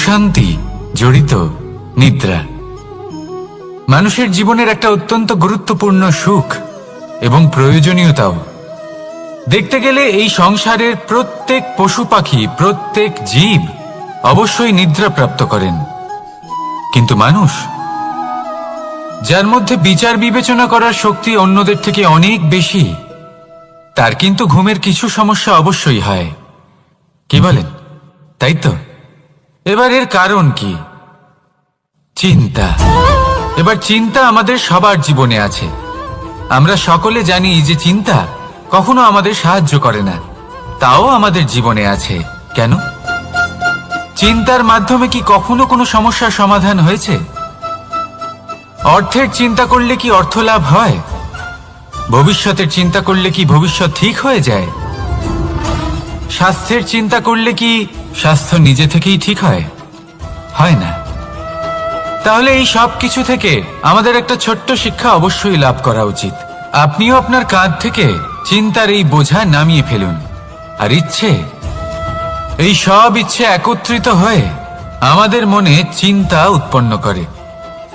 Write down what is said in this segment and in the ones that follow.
প্রশান্তি জড়িত নিদ্রা মানুষের জীবনের একটা অত্যন্ত গুরুত্বপূর্ণ সুখ এবং প্রয়োজনীয়তাও। দেখতে গেলে এই সংসারের প্রত্যেক পশু পাখি, প্রত্যেক জীব অবশ্যই নিদ্রা প্রাপ্ত করেন, কিন্তু মানুষ, যার মধ্যে বিচার বিবেচনা করার শক্তি অন্যদের থেকে অনেক বেশি, তার কিন্তু ঘুমের কিছু সমস্যা অবশ্যই হয়। কি বলেন, তাই তো? এবার এর কারণ কি? চিন্তা। এবার চিন্তা আমাদের সবার জীবনে আছে। আমরা সকলে জানি যে চিন্তা কখনো আমাদের সাহায্য করে না, তাও আমাদের জীবনে আছে। কেন? চিন্তার মাধ্যমে কি কখনো কোনো সমস্যার সমাধান হয়েছে? অর্থের চিন্তা করলে কি অর্থ লাভ হয়? ভবিষ্যতের চিন্তা করলে কি ভবিষ্যৎ ঠিক হয়ে যায়? স্বাস্থ্যের চিন্তা করলে কি স্বাস্থ্য নিজে থেকেই ঠিক হয়? হয় না। তাহলে এই সব কিছু থেকে আমাদের একটা ছোট্ট শিক্ষা অবশ্যই লাভ করা উচিত। আপনিও আপনার কাঁধ থেকে চিন্তার এই বোঝা নামিয়ে ফেলুন। আর ইচ্ছে, এই সব ইচ্ছে একত্রিত হয়ে আমাদের মনে চিন্তা উৎপন্ন করে।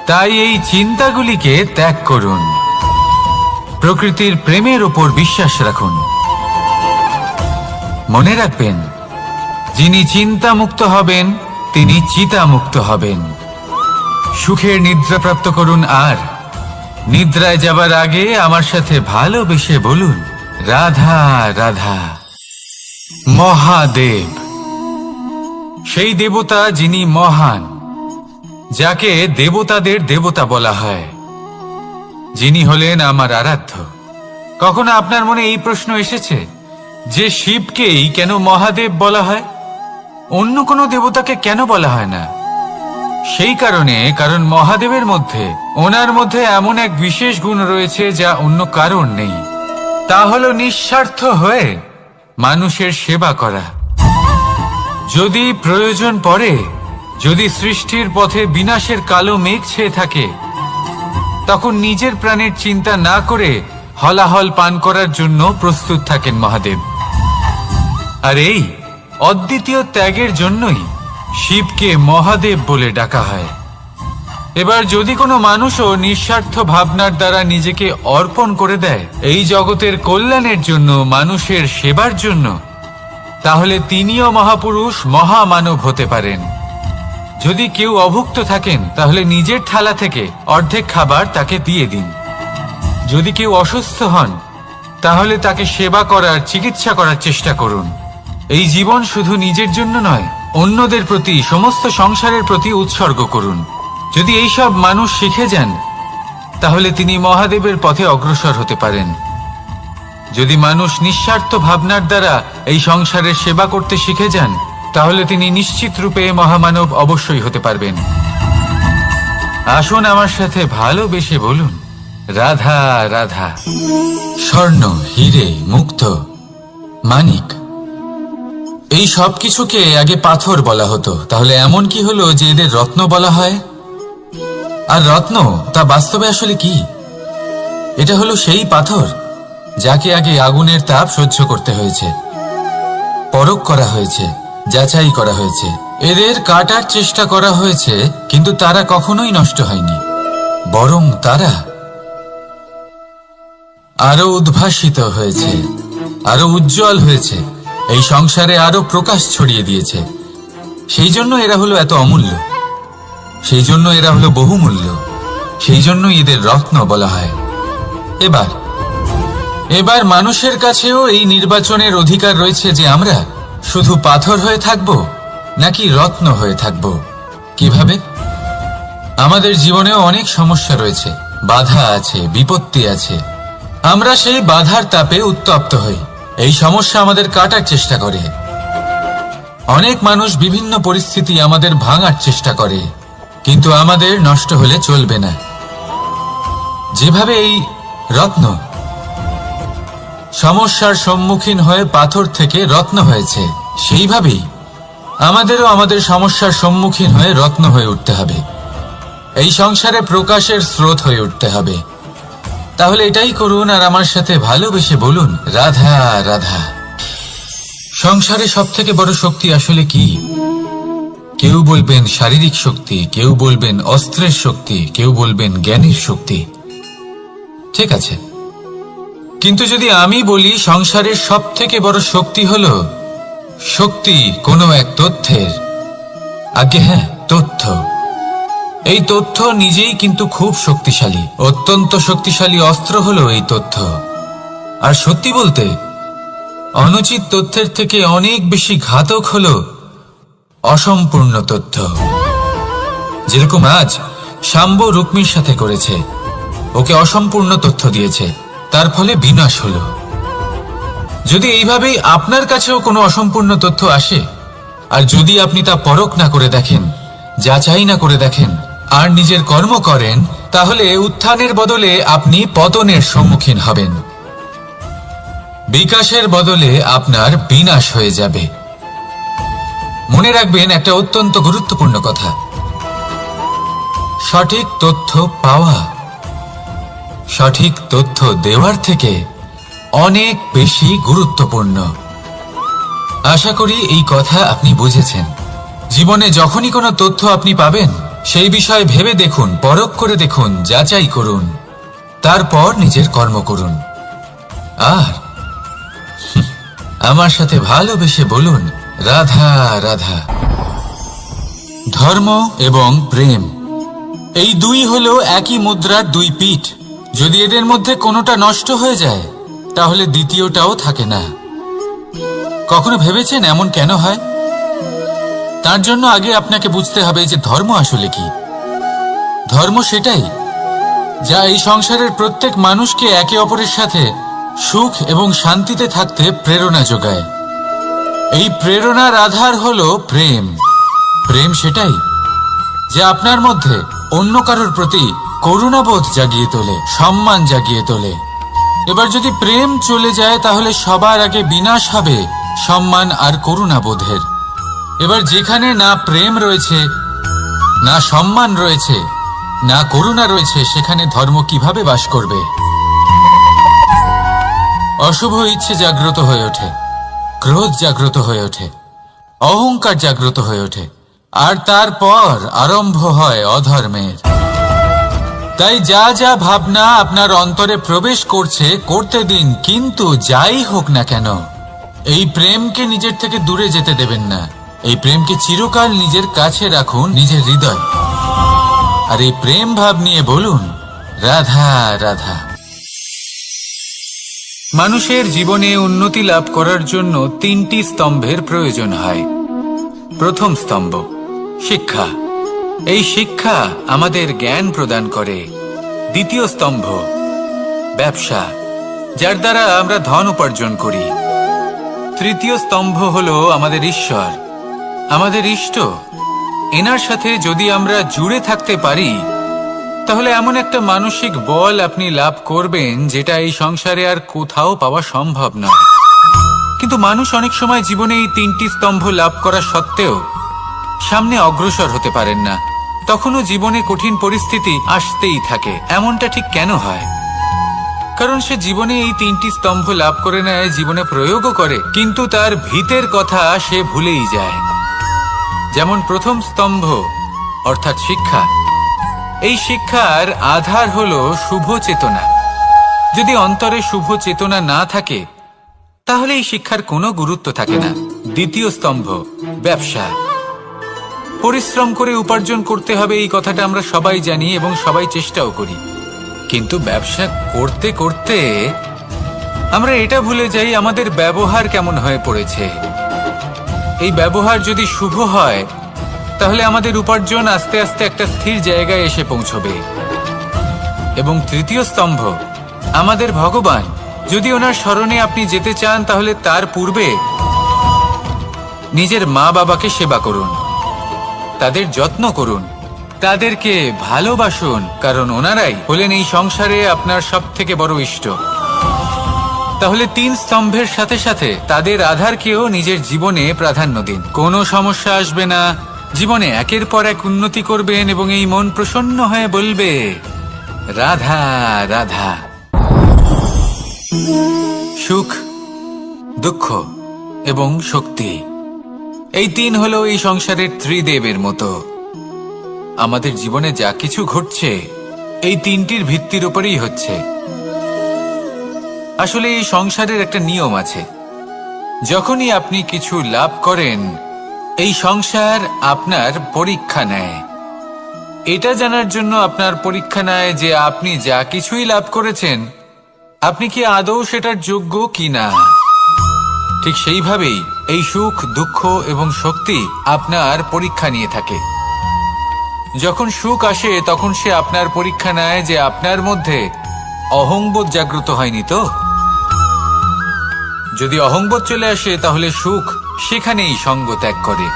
তাই এই চিন্তাগুলিকে ত্যাগ করুন। প্রকৃতির প্রেমের ওপর বিশ্বাস রাখুন। মনে রাখবেন, যিনি চিন্তা মুক্ত হবেন তিনি চিতা মুক্ত হবেন। সুখের নিদ্রা প্রাপ্ত করুন, আর নিদ্রায় যাবার আগে আমার সাথে ভালোবেসে বলুন, রাধা রাধা। মহাদেব, সেই দেবতা যিনি মহান, যাকে দেবতাদের দেবতা বলা হয়, যিনি হলেন আমার আরাধ্য। কখনো আপনার মনে এই প্রশ্ন এসেছে যে শিবকেই কেন মহাদেব বলা হয়, অন্য কোনো দেবতাকে কেন বলা হয় না? সেই কারণ মহাদেবের মধ্যে, ওনার মধ্যে এমন এক বিশেষ গুণ রয়েছে যা অন্য কারণ নেই। তা হলো নিঃস্বার্থ হয়ে মানুষের সেবা করা। যদি প্রয়োজন পড়ে, যদি সৃষ্টির পথে বিনাশের কালো মেঘ ছেয়ে থাকে, তখন নিজের প্রাণের চিন্তা না করে হলাহল পান করার জন্য প্রস্তুত থাকেন মহাদেব। আর এই অদ্বিতীয় ত্যাগের জন্যই শিবকে মহাদেব বলে ডাকা হয়। এবার যদি কোনো মানুষও নিঃস্বার্থ ভাবনার দ্বারা নিজেকে অর্পণ করে দেয় এই জগতের কল্যাণের জন্য, মানুষের সেবার জন্য, তাহলে তিনিও মহাপুরুষ, মহামানব হতে পারেন। যদি কেউ অভুক্ত থাকেন, তাহলে নিজের থালা থেকে অর্ধেক খাবার তাকে দিয়ে দিন। যদি কেউ অসুস্থ হন, তাহলে তাকে সেবা করার, চিকিৎসা করার চেষ্টা করুন। এই জীবন শুধু নিজের জন্য নয়, অন্যদের প্রতি, সমস্ত সংসারের প্রতি উৎসর্গ করুন। যদি এই সব মানুষ শিখে যান, তাহলে তিনি মহাদেবের পথে অগ্রসর হতে পারেন। যদি মানুষ নিঃস্বার্থ ভাবনার দ্বারা এই সংসারের সেবা করতে শিখে যান, তাহলে তিনি নিশ্চিত রূপে মহামানব অবশ্যই হতে পারবেন। আসুন আমার সাথে ভালোবেসে বলুন, রাধা রাধা। স্বর্ণ, হিরে, মুক্ত, মানিক, এই সব কিছুকে আগে পাথর বলা হতো। তাহলে এমন কি হলো যে এদের রত্ন বলা হয়? আর রত্ন তা বাস্তবে আসলে কি? এটা হলো সেই পাথর যাকে আগে আগুনের তাপ সহ্য করতে হয়েছে, পরখ করা হয়েছে, যাচাই করা হয়েছে, এদের কাটার চেষ্টা করা হয়েছে, কিন্তু তারা কখনোই নষ্ট হয়নি, বরং তারা আরো উদ্ভাসিত হয়েছে, আরো উজ্জ্বল হয়েছে, এই সংসারে আরো প্রকাশ ছড়িয়ে দিয়েছে। সেই জন্য এরা হলো এত অমূল্য, সেই জন্য এরা হলো বহুমূল্য, সেই জন্য এদের রত্ন বলা হয়। এবার মানুষের কাছেও এই নির্বাচনের অধিকার রয়েছে যে আমরা শুধু পাথর হয়ে থাকব নাকি রত্ন হয়ে থাকব। কিভাবে? আমাদের জীবনেও অনেক সমস্যা রয়েছে, বাধা আছে, বিপত্তি আছে। আমরা সেই বাধার তাপে উত্তপ্ত হই, এই সমস্যা আমাদের কাটার চেষ্টা করে। অনেক মানুষ বিভিন্ন পরিস্থিতি আমাদের ভাঙার চেষ্টা করে, কিন্তু আমাদের নষ্ট হলে চলবে না। যেভাবে এই রত্ন সমস্যার সম্মুখীন হয়ে পাথর থেকে রত্ন হয়েছে, সেইভাবেই আমাদেরও আমাদের সমস্যার সম্মুখীন হয়ে রত্ন হয়ে উঠতে হবে, এই সংসারে প্রকাশের স্রোত হয়ে উঠতে হবে। তাহলে এটাই করুন আর আমার সাথে ভালোবেসে বলুন, রাধা রাধা। সংসারে সব থেকে বড় শক্তি আসলে কি? কেউ বলবেন শারীরিক শক্তি, কেউ বলবেন অস্ত্রের শক্তি, কেউ বলবেন জ্ঞানের শক্তি। ঠিক আছে, কিন্তু যদি আমি বলি সংসারের সব থেকে বড় শক্তি হলো শক্তি কোনো এক তথ্যের, আগে হ্যাঁ, তথ্য। এই তথ্য নিজেই কিন্তু খুব শক্তিশালী, অত্যন্ত শক্তিশালী অস্ত্র হলো এই তথ্য। আর সত্যি বলতে অনুচিত তথ্যের থেকে অনেক বেশি ঘাতক হলো অসম্পূর্ণ তথ্য। যেরকম আজ শাম্ব রুক্মির সাথে করেছে, ওকে অসম্পূর্ণ তথ্য দিয়েছে, তার ফলে বিনাশ হলো। যদি এইভাবেই আপনার কাছেও কোনো অসম্পূর্ণ তথ্য আসে, আর যদি আপনি তা পরখ না করে দেখেন, যাচাই না করে দেখেন, আর নিজের কর্ম করেন, তাহলে উত্থানের বদলে আপনি পতনের সম্মুখীন হবেন। বিকাশের বদলে আপনার বিনাশ হয়ে যাবে। মনে রাখবেন একটা অত্যন্ত গুরুত্বপূর্ণ কথা, সঠিক তথ্য পাওয়া সঠিক তথ্য দেওয়ার থেকে অনেক বেশি গুরুত্বপূর্ণ। আশা করি এই কথা আপনি বুঝেছেন। জীবনে যখনই কোনো তথ্য আপনি পাবেন, সেই বিষয়ে ভেবে দেখুন, পরখ করে দেখুন, যাচাই করুন, তারপর নিজের কর্ম করুন। আর আমার সাথে ভালোবেসে বলুন, রাধা রাধা। ধর্ম এবং প্রেম, এই দুই হলো একই মুদ্রার দুই পিঠ। যদি এদের মধ্যে কোনোটা নষ্ট হয়ে যায়, তাহলে দ্বিতীয়টাও থাকে না। কখনো ভেবেছেন এমন কেন হয়? তার জন্য আগে আপনাকে বুঝতে হবে যে ধর্ম আসলে কি। ধর্ম সেটাই যা এই সংসারের প্রত্যেক মানুষকে একে অপরের সাথে সুখ এবং শান্তিতে থাকতে প্রেরণা যোগায়। এই প্রেরণার আধার হলো প্রেম। প্রেম সেটাই যা আপনার মধ্যে অন্য কারোর প্রতি করুণাবোধ জাগিয়ে তোলে, সম্মান জাগিয়ে তোলে। এবার যদি প্রেম চলে যায়, তাহলে সবার আগে বিনাশ হবে সম্মান আর করুণাবোধের। এবার যেখানে না প্রেম রয়েছে, না সম্মান রয়েছে, না করুণা রয়েছে, সেখানে ধর্ম কিভাবে বাস করবে? অশুভ ইচ্ছে জাগ্রত হয়ে ওঠে, ক্রোধ জাগ্রত হয়ে ওঠে, অহংকার জাগ্রত হয়ে ওঠে, আর তারপর আরম্ভ হয় অধর্মের। তাই যা যা ভাবনা আপনার অন্তরে প্রবেশ করছে করতে দিন, কিন্তু যাই হোক না কেন এই প্রেমকে নিজের থেকে দূরে যেতে দেবেন না। এই প্রেমকে চিরকাল নিজের কাছে রাখুন, নিজের হৃদয়। আর এই প্রেম ভাব নিয়ে বলুন, রাধা রাধা। মানুষের জীবনে উন্নতি লাভ করার জন্য তিনটি স্তম্ভের প্রয়োজন হয়। প্রথম স্তম্ভ শিক্ষা। এই শিক্ষা আমাদের জ্ঞান প্রদান করে। দ্বিতীয় স্তম্ভ ব্যবসা, যার দ্বারা আমরা ধন উপার্জন করি। তৃতীয় স্তম্ভ হলো আমাদের ঈশ্বর, আমাদের ইষ্ট। এনার সাথে যদি আমরা জুড়ে থাকতে পারি, তাহলে এমন একটা মানসিক বল আপনি লাভ করবেন যেটা এই সংসারে আর কোথাও পাওয়া সম্ভব নয়। কিন্তু মানুষ অনেক সময় জীবনে এই তিনটি স্তম্ভ লাভ করা সত্ত্বেও সামনে অগ্রসর হতে পারেন না। তখনও জীবনে কঠিন পরিস্থিতি আসতেই থাকে। এমনটা ঠিক কেন হয়? কারণ সে জীবনে এই তিনটি স্তম্ভ লাভ করে নেয়, জীবনে প্রয়োগও করে, কিন্তু তার ভিতের কথা সে ভুলেই যায়। যেমন প্রথম স্তম্ভ অর্থাৎ শিক্ষা। এই শিক্ষার আধার হলো শুভ চেতনা। যদি অন্তরে শুভ চেতনা না থাকে, তাহলে এই শিক্ষার কোনো গুরুত্ব থাকে না। দ্বিতীয় স্তম্ভ ব্যবসা। পরিশ্রম করে উপার্জন করতে হবে, এই কথাটা আমরা সবাই জানি এবং সবাই চেষ্টাও করি। কিন্তু ব্যবসা করতে করতে আমরা এটা ভুলে যাই আমাদের ব্যবহার কেমন হয়ে পড়েছে। এই ব্যবহার যদি শুভ হয়, তাহলে আমাদের উপার্জন আস্তে আস্তে একটা স্থির জায়গায় এসে পৌঁছবে। এবং তৃতীয় স্তম্ভ আমাদের ভগবান। যদি ওনার স্মরণে আপনি যেতে চান, তাহলে তার পূর্বে নিজের মা বাবাকে সেবা করুন, তাদের যত্ন করুন, তাদেরকে ভালোবাসুন, কারণ ওনারাই হলেন এই সংসারে আপনার সব থেকে বড় ইষ্ট। তাহলে তিন স্তম্ভের সাথে সাথে তাদের আধারকেও নিজের জীবনে প্রাধান্য দিন। কোনো সমস্যা আসবে না, জীবনে একের পর এক উন্নতি করবেন এবং এই মন প্রসন্ন হয়ে বলবে, রাধা রাধা। সুখ, দুঃখ এবং শক্তি এই তিন হলো এই সংসারের ত্রিদেবের মতো। আমাদের জীবনে যা কিছু ঘটছে এই তিনটির ভিত্তির উপরেই হচ্ছে। আসলে এই সংসারের একটা নিয়ম আছে, যখনই আপনি কিছু লাভ করেন এই সংসার আপনার পরীক্ষা নেয়। এটা জানার জন্য আপনার পরীক্ষা নেয় যে আপনি যা কিছুই লাভ করেছেন আপনি কি আদৌ সেটার যোগ্য কিনা। ঠিক সেইভাবেই এই সুখ, দুঃখ এবং শক্তি আপনার পরীক্ষা নিয়ে থাকে। যখন সুখ আসে তখন সে আপনার পরীক্ষা নেয় যে আপনার মধ্যে অহংবোধ জাগ্রত হয়নি তো। যদি অহংবোধ চলে আসে তাহলে সুখ সেখানেই সঙ্গ ত্যাগ করে।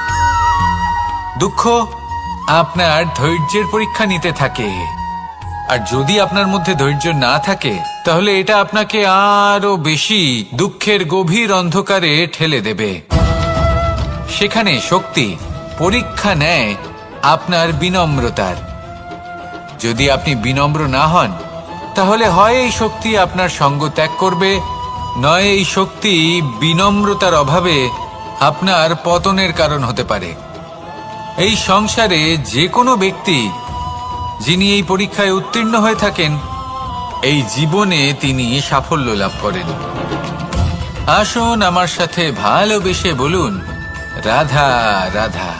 দুঃখ আপনার ধৈর্যের পরীক্ষা নিতে থাকে, আর যদি আপনার মধ্যে ধৈর্য না থাকে তাহলে এটা আপনাকে আরো বেশি দুঃখের গভীর অন্ধকারে ঠেলে দেবে। সেখানে শক্তি পরীক্ষা নেয় আপনার বিনম্রতার। যদি আপনি বিনম্র না হন তাহলে হয় এই শক্তি আপনার সঙ্গ ত্যাগ করবে, নয় এই শক্তি বিনম্রতার অভাবে আপনার পতনের কারণ হতে পারে। এই সংসারে যে কোনো ব্যক্তি যিনি এই পরীক্ষায় উত্তীর্ণ হয়ে থাকেন এই জীবনে তিনি সাফল্য লাভ করেন। আসুন আমার সাথে ভালোবেসে বলুন, রাধা রাধা।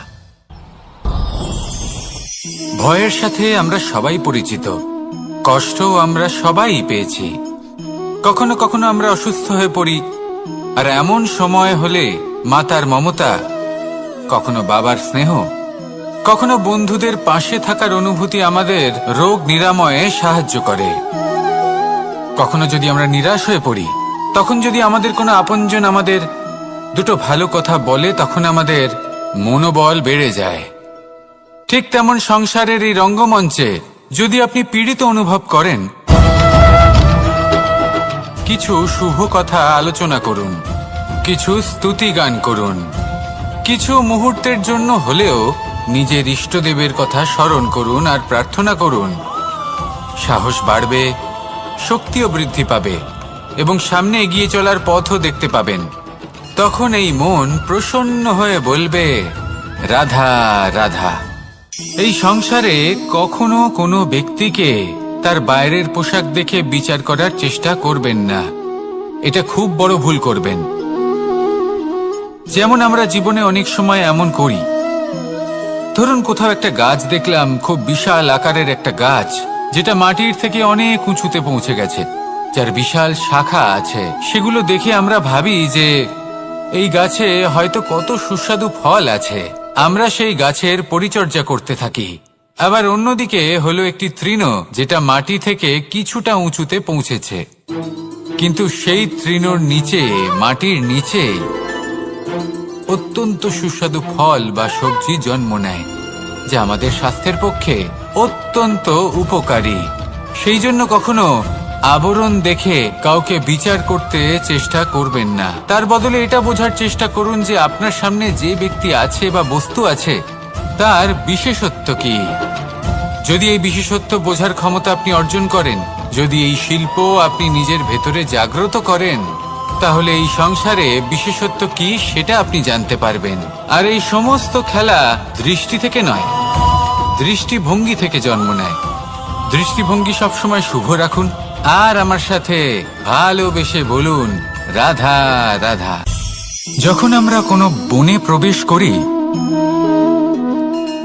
ভয়ের সাথে আমরা সবাই পরিচিত, কষ্ট আমরা সবাই পেয়েছি। কখনো কখনো আমরা অসুস্থ হয়ে পড়ি, আর এমন সময় হলে মাতার মমতা, কখনো বাবার স্নেহ, কখনো বন্ধুদের পাশে থাকার অনুভূতি আমাদের রোগ নিরাময়ে সাহায্য করে। কখনো যদি আমরা নিরাশ হয়ে পড়ি, তখন যদি আমাদের কোনো আপনজন আমাদের দুটো ভালো কথা বলে তখন আমাদের মনোবল বেড়ে যায়। ঠিক তেমন সংসারের এই রঙ্গমঞ্চে যদি আপনি পীড়িত অনুভব করেন, কিছু শুভ কথা আলোচনা করুন, কিছু স্তুতি গান করুন, কিছু মুহূর্তের জন্য হলেও নিজের ইষ্টদেবের কথা স্মরণ করুন আর প্রার্থনা করুন। সাহস বাড়বে, শক্তিও বৃদ্ধি পাবে এবং সামনে এগিয়ে চলার পথও দেখতে পাবেন। তখন এই মন প্রসন্ন হয়ে বলবে, রাধা রাধা। এই সংসারে কখনো কোনো ব্যক্তিকে তার বাইরের পোশাক দেখে বিচার করার চেষ্টা করবেন না, এটা খুব বড় ভুল করবেন। যেমন আমরা জীবনে অনেক সময় এমন করি, ধরুন কোথাও একটা গাছ দেখলাম, খুব বিশাল আকারের একটা গাছ, যেটা মাটির থেকে অনেক উঁচুতে পৌঁছে গেছে, যার বিশাল শাখা আছে। সেগুলো দেখে আমরা ভাবি যে এই গাছে হয়তো কত সুস্বাদু ফল আছে, আমরা সেই গাছের পরিচর্যা করতে থাকি। আবার অন্যদিকে হলো একটি তৃণ, যেটা মাটি থেকে কিছুটা উঁচুতে পৌঁছেছে, কিন্তু সেই তৃণর নিচে, মাটির নিচে অত্যন্ত সুস্বাদু ফল বা সবজি জন্ম নেয়, যা আমাদের স্বাস্থ্যের পক্ষে অত্যন্ত উপকারী। সেই জন্য কখনো আবরণ দেখে কাউকে বিচার করতে চেষ্টা করবেন না। তার বদলে এটা বোঝার চেষ্টা করুন যে আপনার সামনে যে ব্যক্তি আছে বা বস্তু আছে তার বিশেষত্ব কি। যদি এই বিশেষত্ব বোঝার ক্ষমতা আপনি অর্জন করেন, যদি এই শিল্প আপনি নিজের ভেতরে জাগ্রত করেন, তাহলে এই সংসারে বিশেষত্ব কি সেটা আপনি জানতে পারবেন। আর এই সমস্ত খেলা দৃষ্টি থেকে নয়, দৃষ্টিভঙ্গি থেকে জন্ম নেয়। দৃষ্টিভঙ্গি সবসময় শুভ রাখুন আর আমার সাথে ভালোবেসে বলুন, রাধা রাধা। যখন আমরা কোনো বনে প্রবেশ করি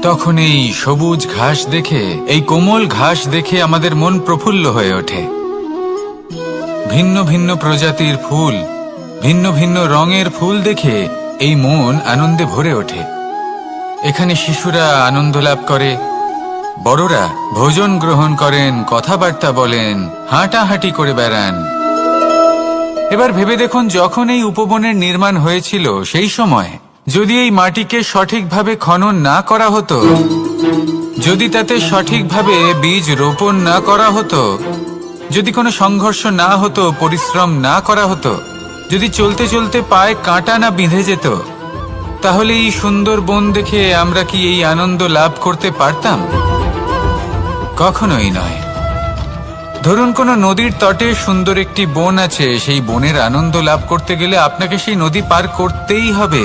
তখন এই সবুজ ঘাস দেখে, এই কোমল ঘাস দেখে আমাদের মন প্রফুল্ল হয়ে ওঠে। ভিন্ন ভিন্ন প্রজাতির ফুল, ভিন্ন ভিন্ন রঙের ফুল দেখে এই মন আনন্দে ভরে ওঠে। এখানে শিশুরা আনন্দ লাভ করে, বড়রা ভোজন গ্রহণ করেন, কথাবার্তা বলেন, হাঁটাহাঁটি করে বেড়ান। এবার ভেবে দেখুন, যখন এই উপবনের নির্মাণ হয়েছিল সেই সময় যদি এই মাটিকে সঠিকভাবে খনন না করা হতো, যদি তাতে সঠিকভাবে বীজ রোপণ না করা হতো, যদি কোনো সংঘর্ষ না হতো, পরিশ্রম না করা হতো, যদি চলতে চলতে পায়ে কাঁটা না বিঁধে যেত, তাহলে এই সুন্দর বন দেখে আমরা কি এই আনন্দ লাভ করতে পারতাম? কখনোই নয়। ধরুন কোনো নদীর তটে সুন্দর একটি বন আছে, সেই বনের আনন্দ লাভ করতে গেলে আপনাকে সেই নদী পার করতেই হবে।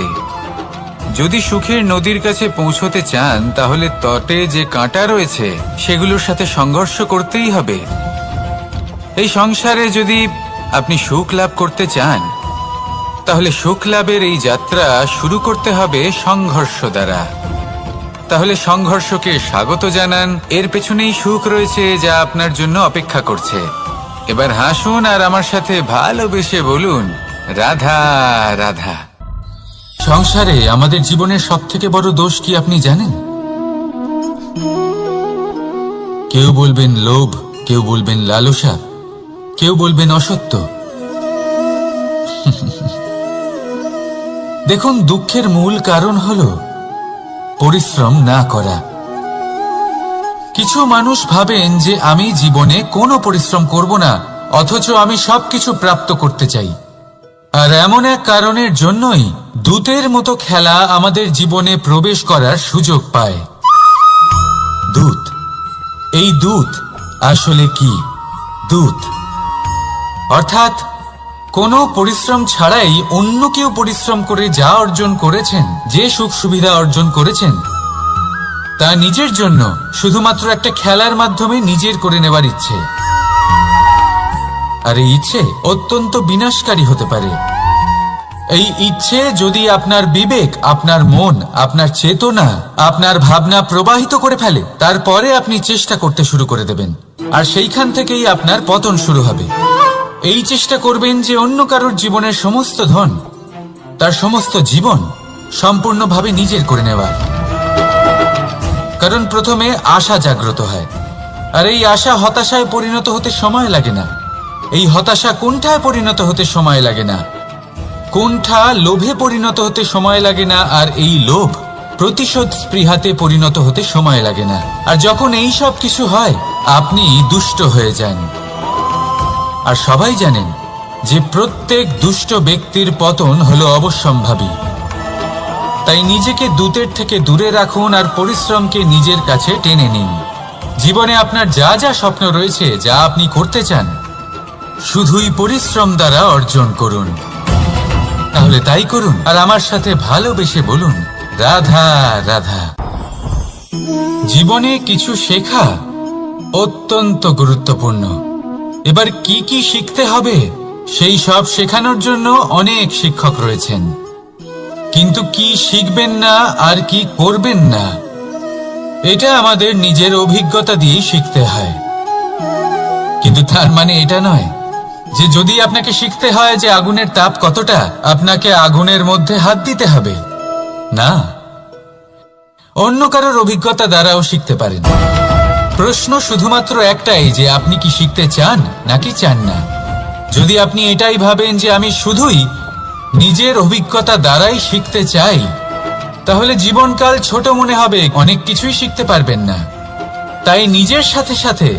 যদি সুখের নদীর কাছে পৌঁছতে চান তাহলে তটে যে কাঁটা রয়েছে সেগুলোর সাথে সংঘর্ষ করতেই হবে। এই সংসারে যদি আপনি সুখ লাভ করতে চান তাহলে সুখ লাভের এই যাত্রা শুরু করতে হবে সংঘর্ষ দ্বারা। তাহলে সংঘর্ষকে স্বাগত জানান, এর পেছনেই সুখ রয়েছে যা আপনার জন্য অপেক্ষা করছে। এবার হাসুন আর আমার সাথে ভালোবেসে বলুন, রাধা রাধা। সংসারে আমাদের জীবনের সবথেকে বড় দোষ কি আপনি জানেন? কেউ বলবেন লোভ, কেউ বলবেন লালসা, কেউ বলবেন অসত্য। দেখুন, দুঃখের মূল কারণ হলো পরিশ্রম না করা। কিছু মানুষ ভাবেন যে আমি জীবনে কোনো পরিশ্রম করব না, অথচ আমি সবকিছু প্রাপ্ত করতে চাই। আর এমন এক কারণের জন্যই দূতের মতো খেলা আমাদের জীবনে প্রবেশ করার সুযোগ পায়। দূত, এই দূত আসলে কি? দূত অর্থাৎ কোনো পরিশ্রম ছাড়াই অন্য কেউ পরিশ্রম করে যা অর্জন করেছেন, যে সুখ সুবিধা অর্জন করেছেন, তা নিজের জন্য শুধুমাত্র একটা খেলার মাধ্যমে নিজের করে নেবার ইচ্ছে। আর এই ইচ্ছে অত্যন্ত বিনাশকারী হতে পারে। এই ইচ্ছে যদি আপনার বিবেক, আপনার মন, আপনার চেতনা, আপনার ভাবনা প্রবাহিত করে ফেলে, তারপরে আপনি চেষ্টা করতে শুরু করে দেবেন, আর সেইখান থেকেই আপনার পতন শুরু হবে। এই চেষ্টা করবেন যে অন্য কারোর জীবনের সমস্ত ধন, তার সমস্ত জীবন সম্পূর্ণভাবে নিজের করে নেওয়ার। কারণ প্রথমে আশা জাগ্রত হয়, আর এই আশা হতাশায় পরিণত হতে সময় লাগে না। এই হতাশা কুণ্ঠায় পরিণত হতে সময় লাগে না, কুণ্ঠা লোভে পরিণত হতে সময় লাগে না, আর এই লোভ প্রতিশোধ স্পৃহাতে পরিণত হতে সময় লাগে না। আর যখন এই সব কিছু হয়, আপনি দুষ্ট হয়ে যান। আর সবাই জানেন যে প্রত্যেক দুষ্ট ব্যক্তির পতন হলো অবশ্যম্ভাবী। তাই নিজেকে দূতের থেকে দূরে রাখুন আর পরিশ্রমকে নিজের কাছে টেনে নিন। জীবনে আপনার যা যা স্বপ্ন রয়েছে, যা আপনি করতে চান, শুধুই পরিশ্রম দ্বারা অর্জন করুন। তাহলে তাই করুন আর আমার সাথে ভালোবেসে বলুন, রাধা রাধা। জীবনে কিছু শেখা অত্যন্ত গুরুত্বপূর্ণ। এবার কি কি শিখতে হবে সেই সব শেখানোর জন্য অনেক শিক্ষক রয়েছেন, কিন্তু কি শিখবেন না আর কি করবেন না, এটা আমাদের নিজের অভিজ্ঞতা দিয়ে শিখতে হয়। কিন্তু তার মানে এটা নয় যে যদি আপনাকে শিখতে হয় যে আগুনের তাপ কতটা, আপনাকে আগুনের মধ্যে হাত দিতে হবে। না, অন্য কারোর অভিজ্ঞতা দ্বারাও শিখতে পারেন। প্রশ্ন শুধুমাত্র একটাই যে আপনি কি শিখতে চান নাকি চান না। যদি আপনি এটাই ভাবেন যে আমি শুধুই নিজের অভিজ্ঞতা দ্বারাই শিখতে চাই, তাহলে জীবনকাল ছোট মনে হবে, অনেক কিছুই শিখতে পারবেন না। তাই নিজের সাথে সাথে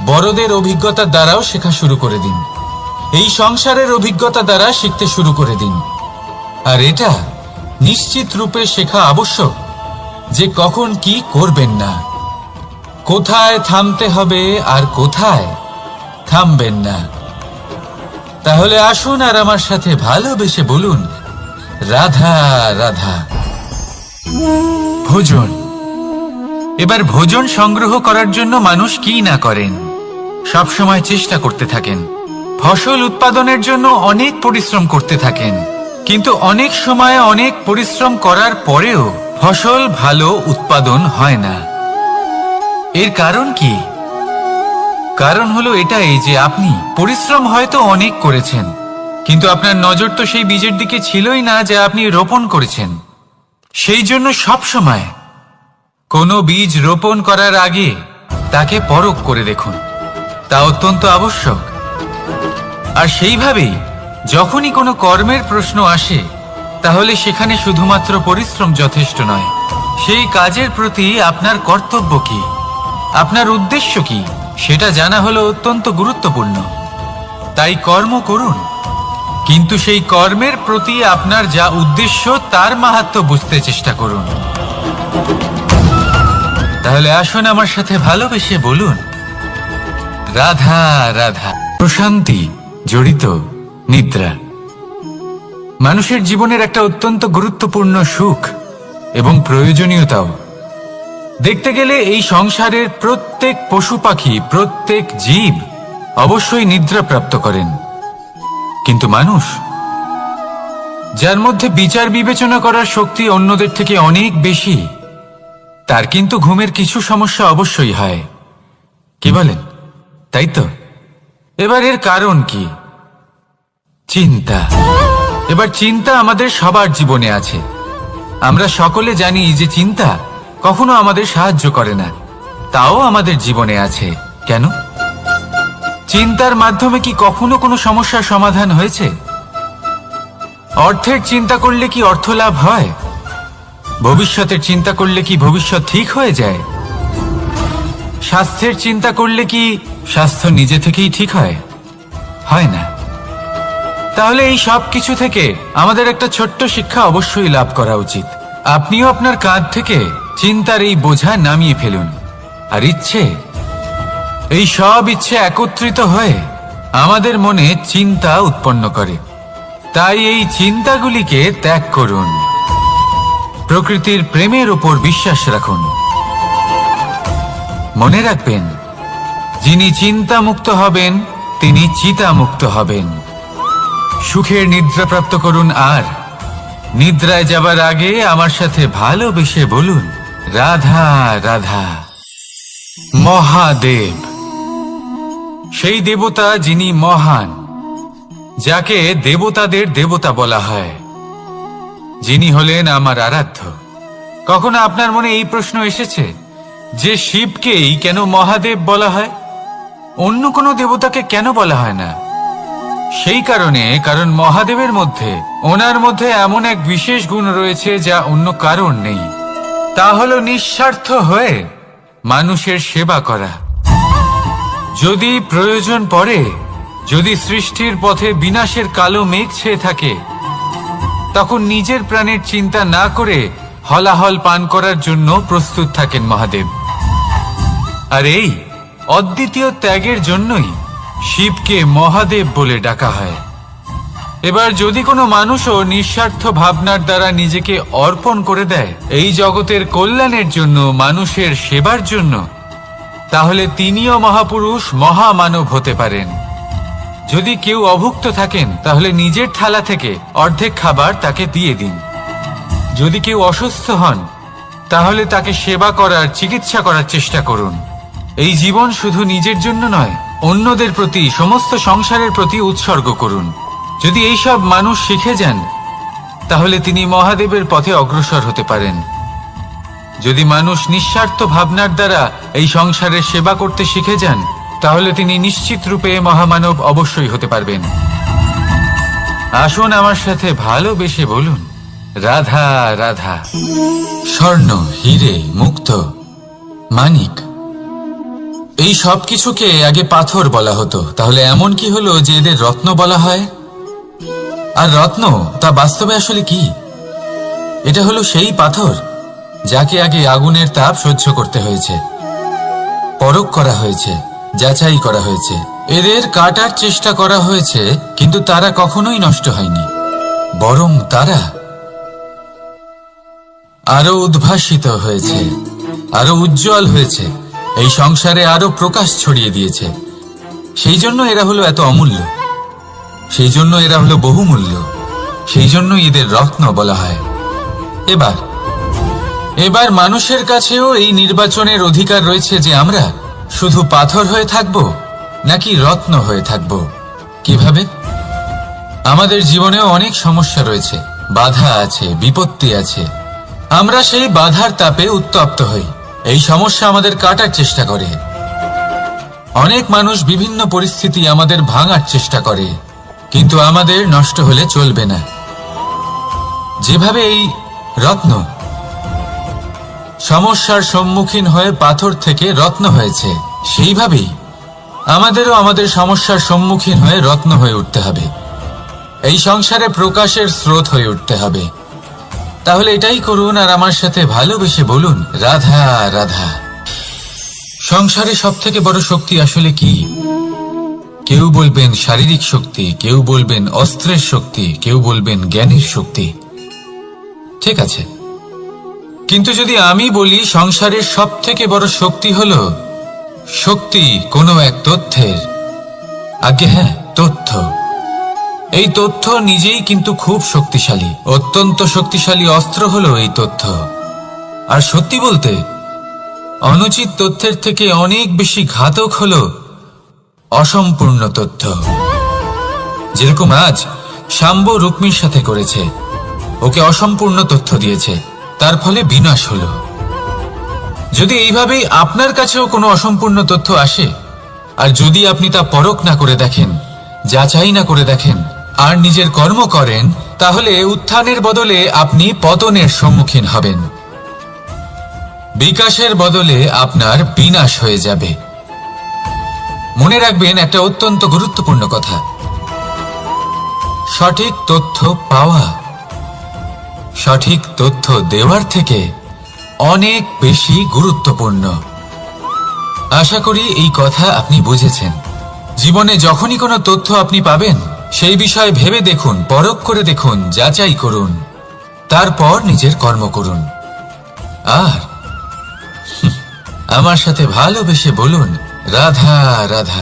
বড়দের অভিজ্ঞতা দ্বারাও শেখা শুরু করে দিন। এই সংসারের অভিজ্ঞতা দ্বারা শিখতে শুরু করে দিন। আর এটা নিশ্চিত রূপে শেখা আবশ্যক যে কখন কি করবেন না, কোথায় থামতে হবে আর কোথায় থামবেন না। তাহলে আসুন আর আমার সাথে ভালোবেসে বলুন, রাধা রাধা। ভোজন। এবার ভোজন সংগ্রহ করার জন্য মানুষ কি না করেন, সবসময় চেষ্টা করতে থাকেন। ফসল উৎপাদনের জন্য অনেক পরিশ্রম করতে থাকেন, কিন্তু অনেক সময় অনেক পরিশ্রম করার পরেও ফসল ভালো উৎপাদন হয় না। এর কারণ কি? কারণ হলো এটাই যে আপনি পরিশ্রম হয়তো অনেক করেছেন, কিন্তু আপনার নজর তো সেই বীজের দিকে ছিলই না যা আপনি রোপণ করেছেন। সেই জন্য সবসময় কোনো বীজ রোপণ করার আগে তাকে পরখ করে দেখুন, তা অত্যন্ত আবশ্যক। আর সেইভাবেই যখনই কোনো কর্মের প্রশ্ন আসে, তাহলে সেখানে শুধুমাত্র পরিশ্রম যথেষ্ট নয়। সেই কাজের প্রতি আপনার কর্তব্য কি, আপনার উদ্দেশ্য কি, সেটা জানা হলো অত্যন্ত গুরুত্বপূর্ণ। তাই কর্ম করুন, কিন্তু সেই কর্মের প্রতি আপনার যা উদ্দেশ্য তার মাহাত্ম্য বুঝতে চেষ্টা করুন। তাহলে আসুন আমার সাথে ভালোবেসে বলুন, রাধা রাধা। প্রশান্তি জড়িত নিদ্রা। মানুষের জীবনের একটা অত্যন্ত গুরুত্বপূর্ণ সুখ এবং প্রয়োজনীয়তাও। দেখতে গেলে এই সংসারের প্রত্যেক পশু পাখি, প্রত্যেক জীব অবশ্যই নিদ্রা প্রাপ্ত করেন, কিন্তু মানুষ, যার মধ্যে বিচার বিবেচনা করার শক্তি অন্যদের থেকে অনেক বেশি, তার কিন্তু ঘুমের কিছু সমস্যা অবশ্যই হয়। কি বলেন, তাই তো? এবার এর কারণ কি? চিন্তা। এবার চিন্তা আমাদের সবার জীবনে আছে। আমরা সকলে জানি যে চিন্তা কখনো আমাদের সাহায্য করে না, তাও আমাদের জীবনে আছে। কেন? চিন্তার মাধ্যমে কি কখনো কোনো সমস্যার সমাধান হয়েছে? অর্থের চিন্তা করলে কি অর্থ লাভ হয়? ভবিষ্যতের চিন্তা করলে কি ভবিষ্যৎ ঠিক হয়ে যায়? স্বাস্থ্যের চিন্তা করলে কি স্বাস্থ্য নিজে থেকেই ঠিক হয়? হয় না। তাহলে এই সব কিছু থেকে আমাদের একটা ছোট্ট শিক্ষা অবশ্যই লাভ করা উচিত। আপনিও আপনার কাঁধ থেকে চিন্তার এই বোঝা নামিয়ে ফেলুন, আর এই সব ইচ্ছে একত্রিত হয়ে আমাদের মনে চিন্তা উৎপন্ন করে। তাই এই চিন্তাগুলিকে ত্যাগ করুন, প্রকৃতির প্রেমের উপর বিশ্বাস রাখুন। মনে রাখবেন, যিনি চিন্তামুক্ত হবেন তিনি চিতামুক্ত হবেন। সুখের নিদ্রা প্রাপ্ত করুন, আর নিদ্রায় যাবার আগে আমার সাথে ভালোবেসে বলুন, রাধা রাধা। মহাদেব, সেই দেবতা যিনি মহান, যাকে দেবতাদের দেবতা বলা হয়, যিনি হলেন আমার আরাধ্য। কখনো আপনার মনে এই প্রশ্ন এসেছে যে শিবকেই কেন মহাদেব বলা হয়, অন্য কোনো দেবতাকে কেন বলা হয় না? সেই কারণ মহাদেবের মধ্যে, ওনার মধ্যে এমন এক বিশেষ গুণ রয়েছে যা অন্য কারণ নেই। তা হলো নিঃস্বার্থ হয়ে মানুষের সেবা করা। যদি প্রয়োজন পড়ে, যদি সৃষ্টির পথে বিনাশের কালো মেঘ ছেয়ে থাকে, তখন নিজের প্রাণের চিন্তা না করে হলাহল পান করার জন্য প্রস্তুত থাকেন মহাদেব। আর এই অদ্বিতীয় ত্যাগের জন্যই শিবকে মহাদেব বলে ডাকা হয়। এবার যদি কোনো মানুষও নিঃস্বার্থ ভাবনার দ্বারা নিজেকে অর্পণ করে দেয় এই জগতের কল্যাণের জন্য, মানুষের সেবার জন্য, তাহলে তিনিও মহাপুরুষ, মহামানব হতে পারেন। যদি কেউ অভুক্ত থাকেন, তাহলে নিজের থালা থেকে অর্ধেক খাবার তাকে দিয়ে দিন। যদি কেউ অসুস্থ হন, তাহলে তাকে সেবা করার, চিকিৎসা করার চেষ্টা করুন। এই জীবন শুধু নিজের জন্য নয়, অন্যদের প্রতি, সমস্ত সংসারের প্রতি উৎসর্গ করুন। যদি এইসব মানুষ শিখে যান, তাহলে তিনি মহাদেবের পথে অগ্রসর হতে পারেন। যদি মানুষ নিঃস্বার্থ ভাবনার দ্বারা এই সংসারের সেবা করতে শিখে যান, তাহলে তিনি নিশ্চিত রূপে মহামানব অবশ্যই হতে পারবেন। আসুন আমার সাথে ভালোবেসে বলুন, রাধা রাধা। স্বর্ণ, হিরে, মুক্ত, মানিক, এই সব কিছুকে আগে পাথর বলা হতো। তাহলে এমন কি হলো যে এদের রত্ন বলা হয়? আর রত্ন তা বাস্তবে আসলে কি? এটা হলো সেই পাথর যাকে আগে আগুনের তাপ সহ্য করতে হয়েছে, পরখ করা হয়েছে, যাচাই করা হয়েছে, এদের কাটার চেষ্টা করা হয়েছে, কিন্তু তারা কখনোই নষ্ট হয়নি, বরং তারা আরো উদ্ভাসিত হয়েছে, আরো উজ্জ্বল হয়েছে, এই সংসারে আরো প্রকাশ ছড়িয়ে দিয়েছে। সেই জন্য এরা হলো এত অমূল্য, সেই জন্য এরা হলো বহুমূল্য, সেই জন্য এদের রত্ন বলা হয়। এবার মানুষের কাছেও এই নির্বাচনের অধিকার রয়েছে যে আমরা শুধু পাথর হয়ে থাকব নাকি রত্ন হয়ে থাকব। কিভাবে? আমাদের জীবনেও অনেক সমস্যা রয়েছে, বাধা আছে, বিপত্তি আছে। আমরা সেই বাধার তাপে উত্তপ্ত হই, এই সমস্যা আমাদের কাটার চেষ্টা করে। অনেক মানুষ বিভিন্ন পরিস্থিতি আমাদের ভাঙার চেষ্টা করে, কিন্তু আমাদের নষ্ট হলে চলবে না। যেভাবে এই রত্ন সমস্যার সম্মুখীন হয়ে পাথর থেকে রত্ন হয়েছে, সেইভাবেই আমাদেরও আমাদের সমস্যার সম্মুখীন হয়ে রত্ন হয়ে উঠতে হবে, এই সংসারে প্রকাশের স্রোত হয়ে উঠতে হবে। তাহলে এটাই করুন, আর আমার সাথে ভালোবেসে বলুন, রাধা রাধা। সংসারে সব থেকে বড় শক্তি আসলে কি? কেউ বলবেন শারীরিক শক্তি, কেউ বলবেন অস্ত্রের শক্তি, কেউ বলবেন জ্ঞানের শক্তি। ঠিক আছে, কিন্তু যদি আমি বলি সংসারের সব থেকে বড় শক্তি হল শক্তি কোনো এক তথ্যের, আজ্ঞে হ্যাঁ, তথ্য। এই তথ্য নিজেই কিন্তু খুব শক্তিশালী, অত্যন্ত শক্তিশালী অস্ত্র হলো এই তথ্য। আর সত্যি বলতে অনুচিত তথ্যের থেকে অনেক বেশি ঘাতক হলো অসম্পূর্ণ তথ্য। যেরকম আজ শাম্ব রুক্মির সাথে করেছে, ওকে অসম্পূর্ণ তথ্য দিয়েছে, তার ফলে বিনাশ হলো। যদি এইভাবেই আপনার কাছেও কোনো অসম্পূর্ণ তথ্য আসে, আর যদি আপনি তা পরখ না করে দেখেন, যাচাই না করে দেখেন, আর নিজের কর্ম করেন, তাহলে উত্থানের বদলে আপনি পতনের সম্মুখীন হবেন। বিকাশের বদলে আপনার বিনাশ হয়ে যাবে। মনে রাখবেন একটা অত্যন্ত গুরুত্বপূর্ণ কথা, সঠিক তথ্য পাওয়া সঠিক তথ্য দেওয়ার থেকে অনেক বেশি গুরুত্বপূর্ণ। আশা করি এই কথা আপনি বুঝেছেন। জীবনে যখনই কোনো তথ্য আপনি পাবেন, সেই বিষয়ে ভেবে দেখুন, পরখ করে দেখুন, যাচাই করুন, তারপর নিজের কর্ম করুন। আর আমার সাথে ভালোবেসে বলুন, রাধা রাধা।